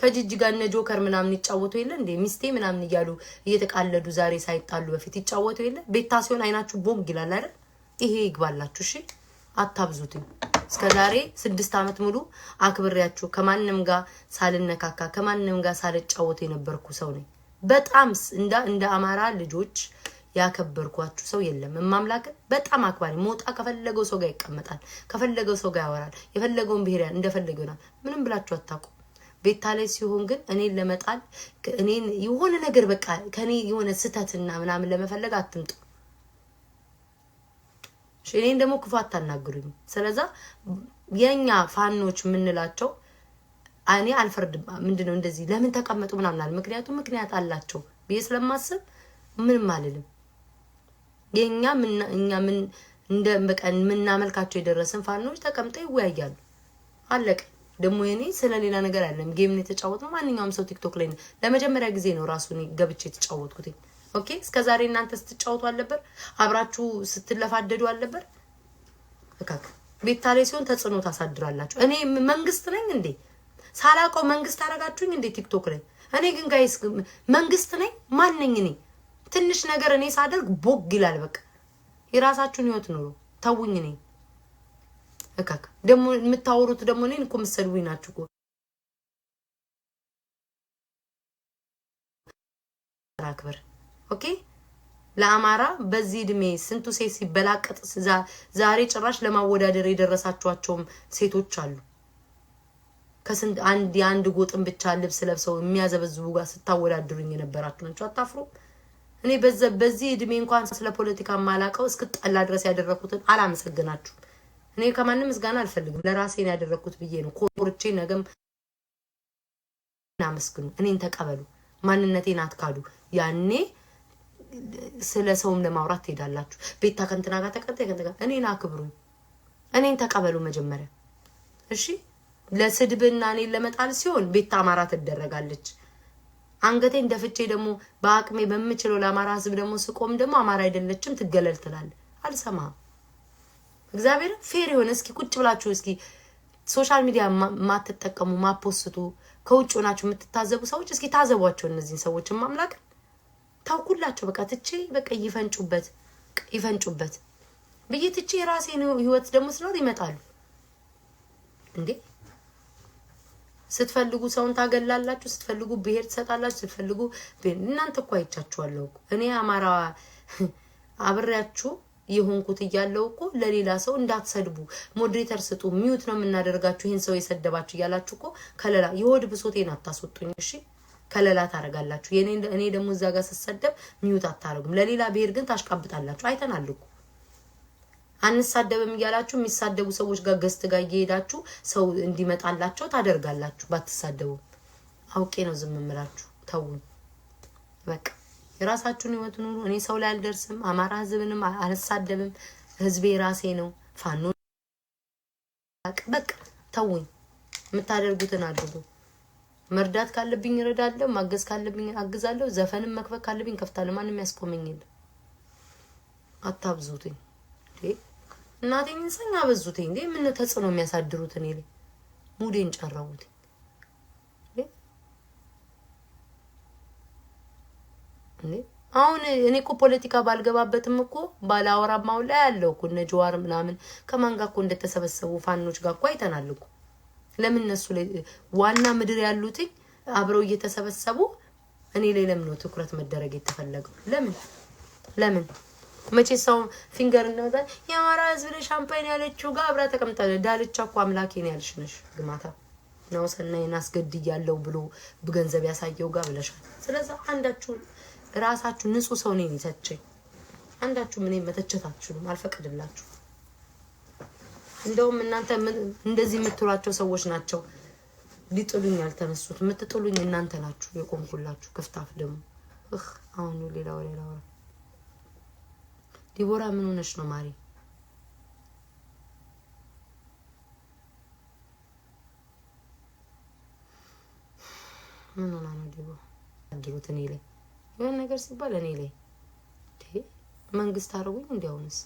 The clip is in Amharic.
ከጂጂ ጋር እነ ጆከር ምናምን ይጫወቱ የለ እንዴ? ሚስቴ ምናምን እያሉ እየተቃለዱ ዛሬ ሳይጣሉ በፊት ይጫወቱ የለ? ቤታ ሲሆን አይናችሁ ቦግ ይላል አይደል? ይሄ ይግባላችሁ እሺ። አታብዙትኝ። እስከዛሬ 6 አመት ሙሉ አክብሬያችሁ ከማንንም ጋር ሳልነካካ ከማንንም ጋር ሳልጫወት የነበርኩ ሰው ነኝ። በጣም እንደ አማራ ልጆች ያከበርኳችሁ ሰው የለም። ማምላክ በጣም አክባሪ ሞጣ ከፈለገው ሰው ጋር ይቀመጣል፣ ከፈለገው ሰው ጋር ያወራል፣ የፈለገውን ብሄር እንደፈለገው ነው። ምንም ብላችሁ አታውቁ። ቤታ ላይ ሲሆን ግን እኔን ለመጣል እኔን የሆነ ነገር በቃ ከኔ የሆነ ስተትና ምናምን ለመፈለግ አትምጡ። እኔን ደግሞ ክፉ አታናግሩኝ። ስለዚህ የኛ ፋኖች ምንላቸው እኔ አልፈርድም። ምንድነው እንደዚህ ለምን ተቀመጡ ምናምን አለ። ምክንያት አላቸው ብዬ ስለማስብ ምንም አልልም። የኛ ምን እንደ በቀን ምናመልካቸው የደረሰን ፋኖች ተቀምጠው ይወያያሉ። አለቀ። ደግሞ የኔ ስለሌላ ነገር አይደለም። ጌም ነው የተጫወተው። ማንኛውም ሰው ቲክቶክ ላይ ለመጀመሪያ ጊዜ ነው ራሱን ገብቼ የተጫወትኩት። ኦኬ እስከዛሬ እናንተ ስትጫወቱ አልነበር? አብራችሁ ስትለፋደዱ አልነበር? እካክ ቤታ ላይ ሲሆን ተጽዕኖ ታሳድራላችሁ። እኔ መንግስት ነኝ እንዴ? ሳላውቀው መንግስት አረጋችሁኝ እንዴ ቲክቶክ ላይ? እኔ ግን ጋይስ መንግስት ነኝ? ማን ነኝ እኔ? ትንሽ ነገር እኔ ሳደርግ ቦግ ይላል። በቃ የራሳችሁን ህይወት ኑሩ። ተውኝ። እኔ እካክ ደሞ የምታወሩት ደሞ እኔን እኮ መስሉኝ ናችሁ እኮ። አክብር ኦኬ። ለአማራ በዚህ እድሜ ስንቱ ሴት ሲበላቀጥ ዛሬ ጭራሽ ለማወዳደር የደረሳችኋቸውም ሴቶች አሉ። ከስንት አንድ ጎጥን ብቻ ልብስ ለብሰው የሚያዘበዝቡ ጋር ስታወዳድሩኝ የነበራችሁ ናችሁ። አታፍሩ? እኔ በዚህ እድሜ እንኳን ስለ ፖለቲካ ማላቀው እስክጣላ ድረስ ያደረኩትን አላመሰግናችሁ። እኔ ከማንም ምስጋና አልፈልግም። ለራሴ ነው ያደረኩት ብዬ ነው ኮርቼ ነገም ናመስግኑ። እኔን ተቀበሉ። ማንነቴን አትካዱ። ያኔ ስለ ሰውም ለማውራት ትሄዳላችሁ። ቤታ ከንትና ጋር ተቀጣይ እኔን አክብሩኝ። እኔን ተቀበሉ መጀመሪያ እሺ። ለስድብና እኔን ለመጣል ሲሆን ቤታ አማራ ትደረጋለች። አንገቴን ደፍቼ ደግሞ በአቅሜ በምችለው ለአማራ ህዝብ ደግሞ ስቆም ደግሞ አማራ አይደለችም ትገለል ትላለህ። አልሰማም። እግዚአብሔር ፌር ይሆን። እስኪ ቁጭ ብላችሁ እስኪ ሶሻል ሚዲያ ማትጠቀሙ ማፖስቱ ከውጭ ሆናችሁ የምትታዘቡ ሰዎች እስኪ ታዘቧቸው። እነዚህን ሰዎች ማምላክ ታውቁላቸው። በቃ ትቼ በቃ ይፈንጩበት ብዬ ትቼ የራሴን ህይወት ደግሞ ስለሆነ ይመጣሉ እንዴ። ስትፈልጉ ሰውን ታገላላችሁ፣ ስትፈልጉ ብሄር ትሰጣላችሁ፣ ስትፈልጉ እናንተ እኮ አይቻችኋለሁ እኮ እኔ አማራ አብሬያችሁ ይሁንኩት እያለው እኮ ለሌላ ሰው እንዳትሰድቡ ሞዴሬተር ስጡ፣ ሚውት ነው የምናደርጋችሁ ይሄን ሰው የሰደባችሁ እያላችሁ እኮ ከለላ የሆድ ብሶቴን አታስወጡኝ እሺ። ከለላ ታረጋላችሁ። እኔ ደግሞ እዛ ጋር ስሰደብ ሚውት አታረጉም። ለሌላ ብሄር ግን ታሽቃብጣላችሁ። አይተናል እኮ አንሳደብም እያላችሁ የሚሳደቡ ሰዎች ጋር ገስት ጋር እየሄዳችሁ ሰው እንዲመጣላችሁ ታደርጋላችሁ። ባትሳደቡ አውቄ ነው ዝም እምላችሁ። ተውኝ በቃ የራሳችሁን ህይወት ኑሩ። እኔ ሰው ላይ አልደርስም። አማራ ህዝብንም አልሳደብም። ህዝቤ ራሴ ነው። ፋኖ በቃ ተውኝ። የምታደርጉትን አድርጉ። መርዳት ካለብኝ እረዳለሁ፣ ማገዝ ካለብኝ አግዛለሁ፣ ዘፈንም መክፈት ካለብኝ ከፍታለሁ። ማንንም ያስቆመኝ የለም። አታብዙትኝ እንዴ እናቴን እንሰኛ አበዙትኝ እንዴ። ምን ተጽዕኖ የሚያሳድሩት እኔ ላይ ሙዴን ጨራውት እንዴ። አሁን እኔ እኮ ፖለቲካ ባልገባበትም እኮ ባላወራማው ላይ ያለው እኮ እነ ጀዋር ምናምን ከማን ጋር እኮ እንደተሰበሰቡ ፋኖች ጋር እኮ አይተናል እኮ። ለምን እነሱ ላይ ዋና ምድር ያሉት አብረው እየተሰበሰቡ እኔ ላይ ለምን ነው ትኩረት መደረግ የተፈለገው? ለምን መቼ ሰው ፊንገር እንደመጣ የአማራ ህዝብ ለሻምፓኝ ያለችው ጋር አብራ ተቀምጣለ። ዳልቻ እኮ አምላኬ ነው ያልሽ ነሽ ግማታ ነው ሰናይን አስገድያለሁ ብሎ በገንዘብ ያሳየው ጋር ብለሻል። ስለዚህ አንዳችሁ ራሳችሁ ንጹህ ሰው ነኝ ይተቸኝ። አንዳችሁ ምን መተቸታችሁ አልፈቀድላችሁ። እንደውም እናንተ እንደዚህ የምትሏቸው ሰዎች ናቸው ሊጥሉኝ ያልተነሱት። የምትጥሉኝ እናንተ ናችሁ የቆምኩላችሁ። ክፍታፍ ደግሞ አሁን ሌላው ዲቦራ ምን ሆነሽ ነው ማሪ? ምን ሆነ ነው ዲቦራ? አድሩት እኔ ላይ የሆነ ነገር ሲባል እኔ ላይ መንግስት አርጉኝ እንዲያውንስ